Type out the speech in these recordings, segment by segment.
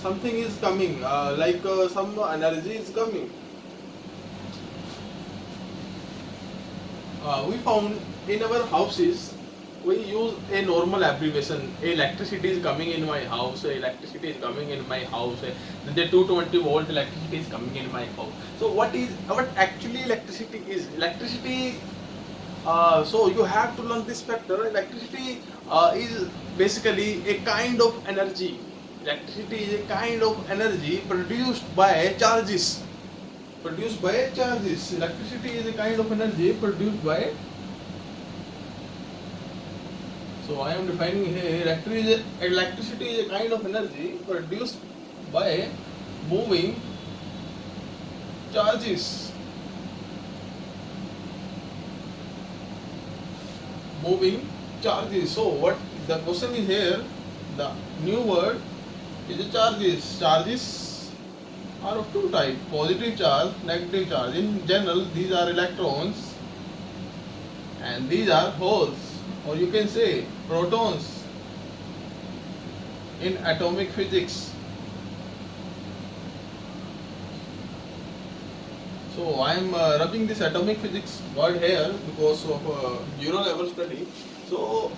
something is coming, some energy is coming. We found in our houses we use a normal abbreviation. Electricity is coming in my house. Electricity is coming in my house. The 220 volt electricity is coming in my house. So what actually electricity is? Electricity. So you have to learn this factor. Electricity is basically a kind of energy. Electricity is a kind of energy produced by charges. Produced by charges. Electricity is a kind of energy produced by. So I am defining here electricity is a kind of energy produced by moving charges. Moving charges. So what the question is here, the new word is the charges. Charges are of two types, positive charge, negative charge. In general, these are electrons and these are holes, or you can say protons in atomic physics. So I am rubbing this atomic physics word here because of zero level study. So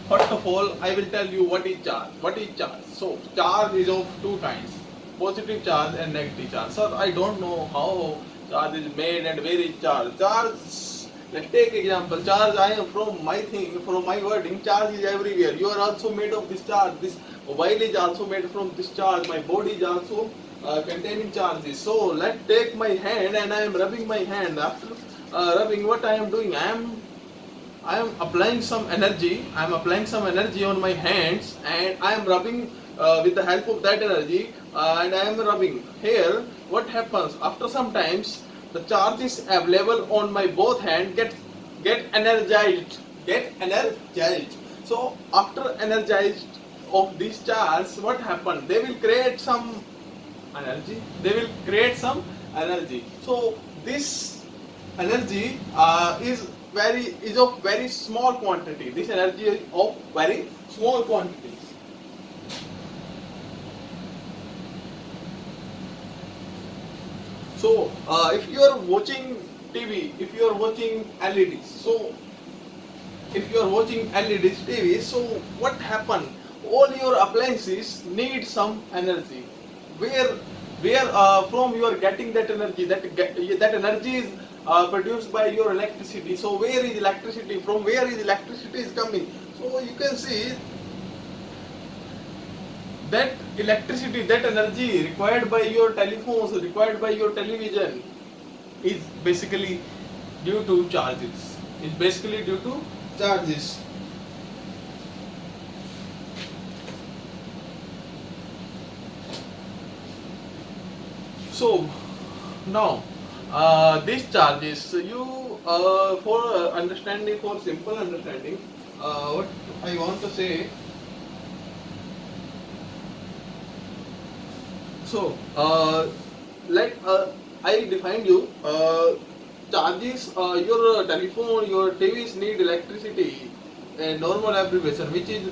first of all, I will tell you what is charge. What is charge? So charge is of two kinds, positive charge and negative charge. Sir, I don't know how charge is made and where is charge. Charge. Let's take example. Charge. I am from my thing, from my wording. Charge is everywhere. You are also made of this charge. This mobile is also made from this charge. My body is also containing charges. So let's take my hand and I am rubbing my hand. After rubbing, what I am doing? I am applying some energy. I am applying some energy on my hands and I am rubbing with the help of that energy and I am rubbing. Here, what happens? After some times, the charges available on my both hand get energized. Get energized. So after energized of these charges, what happens? They will create some energy. They will create some energy. So this energy is of very small quantity. This energy is of very small quantity. So if you are watching TV, if you are watching LEDs, so if you are watching LEDs TV, so what happened? All your appliances need some energy. Where from you are getting that energy? That energy is produced by your electricity. So where is electricity? From where is electricity is coming? So you can see that electricity, that energy required by your telephones, required by your television, is basically due to charges. Is basically due to charges. So now these charges, you for understanding, for simple understanding, what I want to say. So like I defined you charges. Your telephone, your TVs need electricity. A normal abbreviation, which is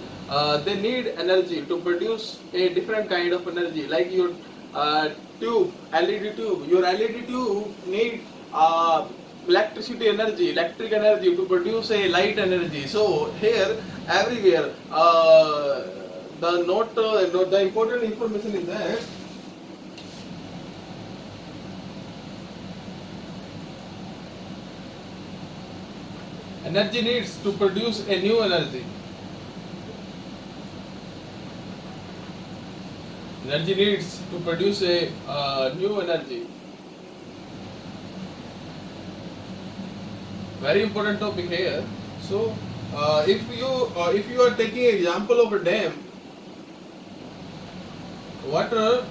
they need energy to produce a different kind of energy, like your tube, LED tube. Your LED tube need electricity energy, electric energy to produce a light energy. So here, everywhere, the important information is that energy needs to produce a new energy. Energy needs to produce a new energy. Very important topic here. So, if you are taking example of a dam, water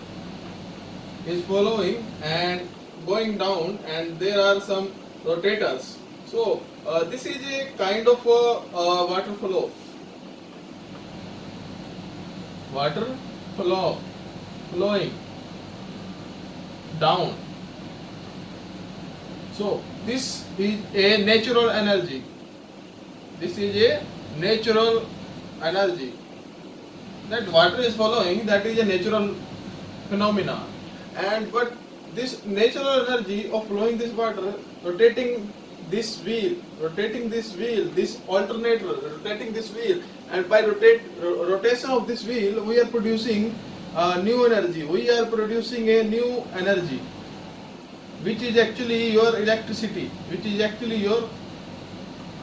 is following and going down, and there are some rotators. So, this is a kind of water flow. Water flowing down. So this is a natural energy. This is a natural energy. that water is following, that is a natural phenomena. And but this natural energy of flowing this water, rotating this wheel, this alternator, rotating this wheel, and by rotation of this wheel, we are producing new energy. We are producing a new energy, which is actually your electricity, which is actually your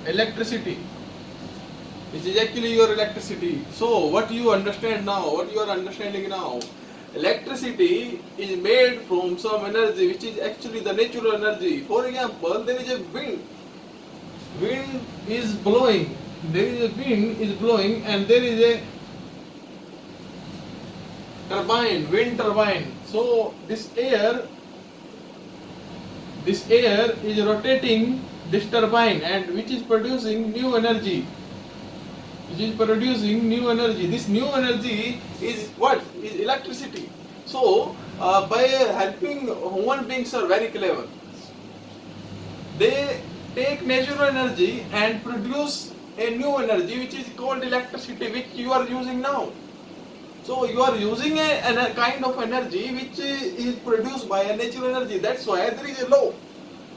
electricity, So what you understand now, what you are understanding now, electricity is made from some energy which is actually the natural energy. For example, there is a wind is blowing, and there is a wind turbine. So this air is rotating this turbine, and which is producing new energy. This new energy is what? Is electricity. So by helping, human beings are very clever. They take natural energy and produce a new energy which is called electricity, which you are using now. So you are using a kind of energy which is produced by a natural energy. That's why there is a law.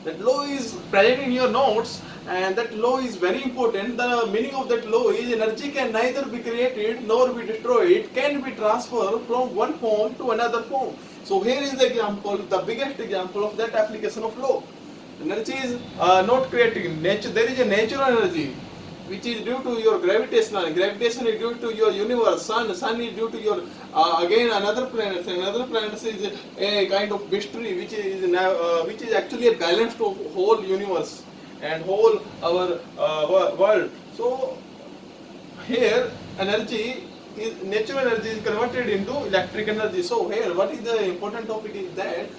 That law is present in your notes, and that law is very important. The meaning of that law is energy can neither be created nor be destroyed. It can be transferred from one form to another form. So here is the example, the biggest example of that application of law. Energy is not creating. There is a natural energy which is due to your gravitation is due to your universe. Sun is due to your again another planet is a kind of mystery which is actually a balanced of whole universe and whole our world. So here natural energy is converted into electric energy. So here what is the important topic is that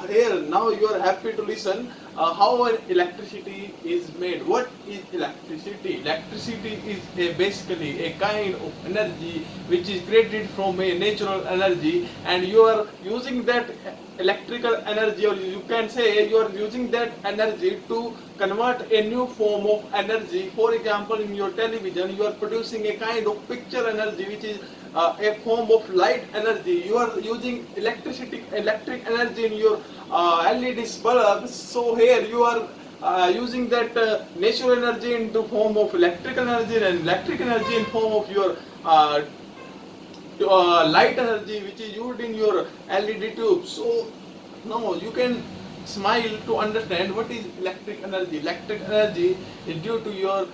here now you are happy to listen how electricity is made. What is electricity? Electricity is basically a kind of energy which is created from a natural energy, and you are using that electrical energy, or you can say you are using that energy to convert a new form of energy. For example, in your television you are producing a kind of picture energy which is a form of light energy. You are using electric energy in your LED bulbs. So here you are using that natural energy in the form of electrical energy, and electric energy in form of your light energy which is used in your LED tubes. So now you can smile to understand what is electric energy. Electric energy is due to your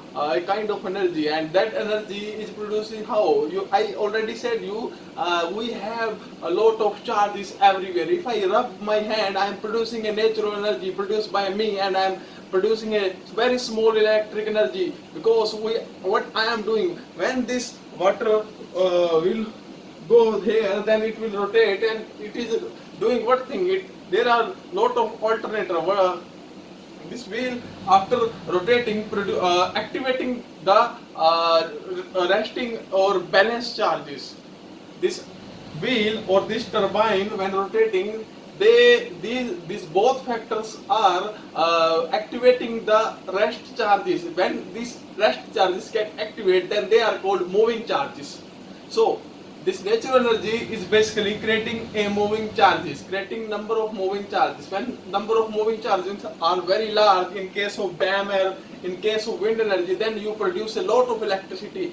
kind of energy, and that energy is producing how? I already said we have a lot of charges everywhere. If I rub my hand, I am producing a natural energy produced by me, and I am producing a very small electric energy, because what I am doing, when this water will go here, then it will rotate, and it is doing what thing? There are lot of alternator. This wheel, after rotating, activating the resting or balance charges. This wheel or this turbine, when rotating, these both factors are activating the rest charges. When these rest charges get activated, then they are called moving charges. So this natural energy is basically creating number of moving charges. When number of moving charges are very large, in case of dam or in case of wind energy, then you produce a lot of electricity.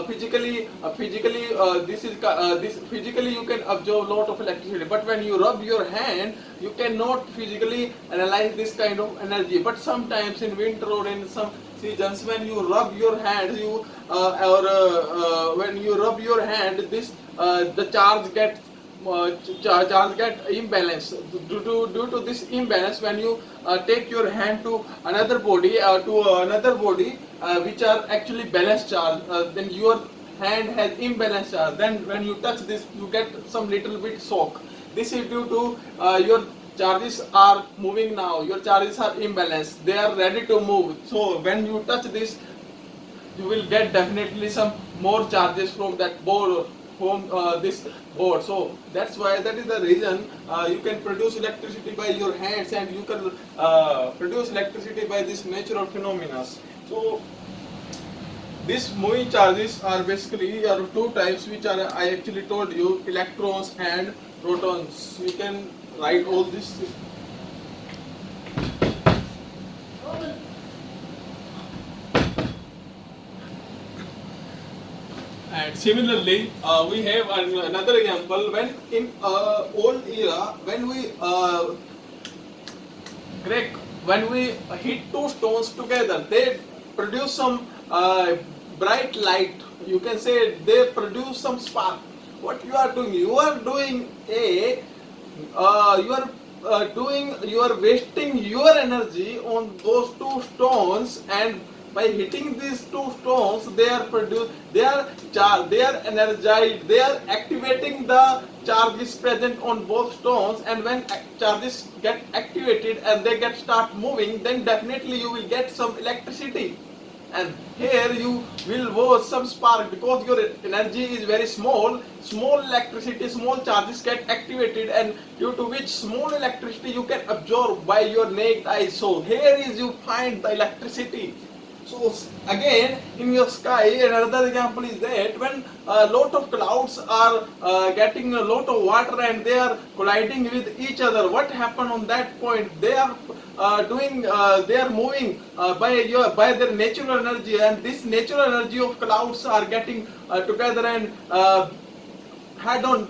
Physically you can absorb a lot of electricity, but when you rub your hand, you cannot physically analyze this kind of energy. But sometimes in winter or in some seasons, when you rub your hand, when you rub your hand, the charge get imbalance. Due to this imbalance, when you take your hand to another body which are actually balanced charge, then your hand has imbalanced charge. Then when you touch this, you get some little bit shock. This is due to your charges are moving now. Your charges are imbalanced. They are ready to move. So when you touch this, you will get definitely some more charges from that board, from this board. So that is the reason you can produce electricity by your hands, and you can produce electricity by this natural phenomena. So These moving charges are basically are two types, which are I actually told you, electrons and protons. You can write all this. And similarly, we have another example when in old era, when we Greg, when we hit two stones together, they produce some bright light. You can say they produce some spark. What you are doing? You are wasting your energy on those two stones, and by hitting these two stones, they are charged, they are energized, they are activating the charges present on both stones, and when charges get activated and they get start moving, then definitely you will get some electricity, and here you will watch some spark because your energy is very small. Small electricity, small charges get activated, and due to which small electricity you can absorb by your naked eye. So here is you find the electricity. So again, in your sky, another example is that when a lot of clouds are getting a lot of water and they are colliding with each other, what happen on that point? They are they are moving by their natural energy, and this natural energy of clouds are getting together and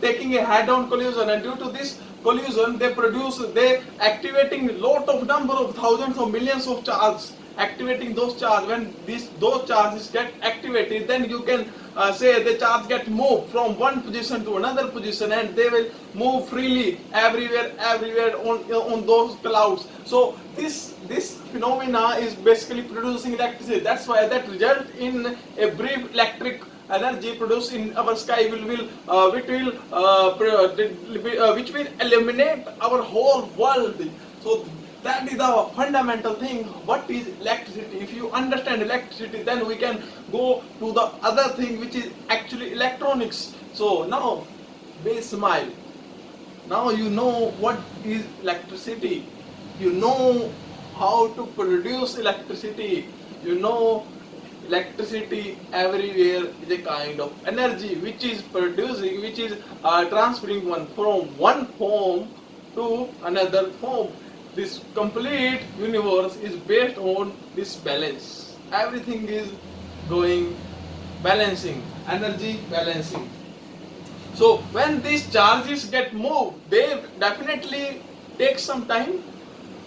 taking a head-on collision, and due to this collision they activating lot of number of thousands or millions of charges, activating those charge. When those charges get activated, then you can say the charge get moved from one position to another position, and they will move freely everywhere on those clouds. So this phenomena is basically producing electricity. That's why that result in a brief electric energy produced in our sky which will eliminate our whole world. So that is the fundamental thing. What is electricity? If you understand electricity, then we can go to the other thing, which is actually electronics. So now, be smile. Now you know what is electricity. You know how to produce electricity. You know electricity everywhere is a kind of energy which is producing, which is transferring one from one form to another form. This complete universe is based on this balance. Everything is going balancing, energy balancing. So when these charges get moved, they definitely take some time.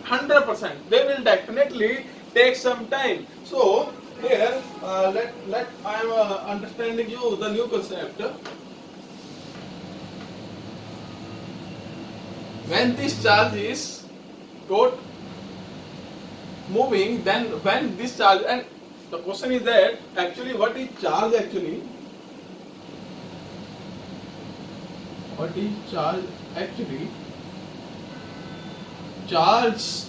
100%, they will definitely take some time. So here, let I am understanding you the new concept. When this charge is got moving, then when this charge, and the question is that actually what is charge actually? What is charge actually? Charge